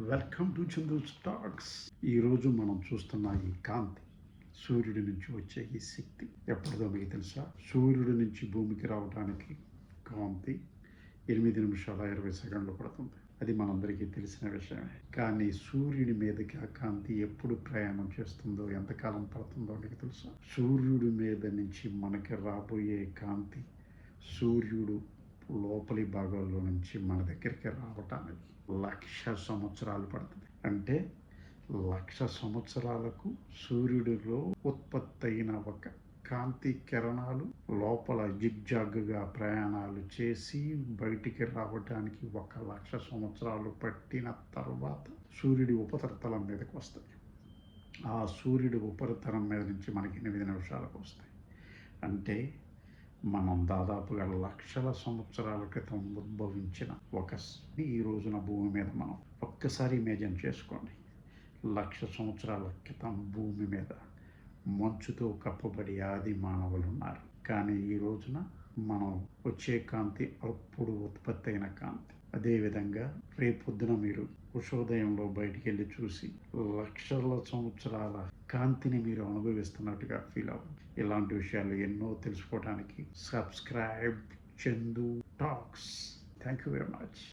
Welcome to Chandu talks. ఈరోజు మనం చూస్తున్న ఈ కాంతి, సూర్యుడి నుంచి వచ్చే ఈ శక్తి ఎప్పటిదో మీకు తెలుసా? సూర్యుడి నుంచి భూమికి రావడానికి కాంతి 8 నిమిషాల 20 సెకండ్లు పడుతుంది. అది మనందరికీ తెలిసిన విషయమే. కానీ సూర్యుడి మీదకి ఆ కాంతి ఎప్పుడు ప్రయాణం చేస్తుందో, ఎంతకాలం పడుతుందో మీకు తెలుసా? సూర్యుడి మీద నుంచి మనకి రాబోయే కాంతి సూర్యుడు లోపలి భాగాల్లో నుంచి మన దగ్గరికి రావటానికి 1,00,000 సంవత్సరాలు పడుతుంది. అంటే 1,00,000 సంవత్సరాలకు సూర్యుడిలో ఉత్పత్తి అయిన ఒక కాంతి కిరణాలు లోపల జిగ్జాగ్గా ప్రయాణాలు చేసి బయటికి రావడానికి 1,00,000 సంవత్సరాలు పట్టిన తర్వాత సూర్యుడి ఉపరితలం మీదకి వస్తాయి. ఆ సూర్యుడి ఉపరితలం మీద నుంచి మనకి 8 నిమిషాలకు వస్తాయి. అంటే మనం దాదాపుగా 1,00,000 సంవత్సరాల క్రితం ఉద్భవించిన ఈ రోజున భూమి మీద మనం ఒక్కసారి ఇమేజిన్ చేసుకోండి. 1,00,000 సంవత్సరాల క్రితం భూమి మీద మంచుతో కప్పబడి ఆది మానవులు ఉన్నారు. కానీ ఈ రోజున మనం వచ్చే కాంతి అప్పుడు ఉత్పత్తి అయిన కాంతి. అదేవిధంగా రేపొద్దున మీరు ఉషోదయంలో బయటికి వెళ్ళి చూసి 1,00,000 సంవత్సరాల కాంతిని మీరు అనుభవిస్తున్నట్టుగా ఫీల్ అవ్వండి. ఇలాంటి విషయాలు ఎన్నో తెలుసుకోవడానికి subscribe Chandu talks. Thank you very much.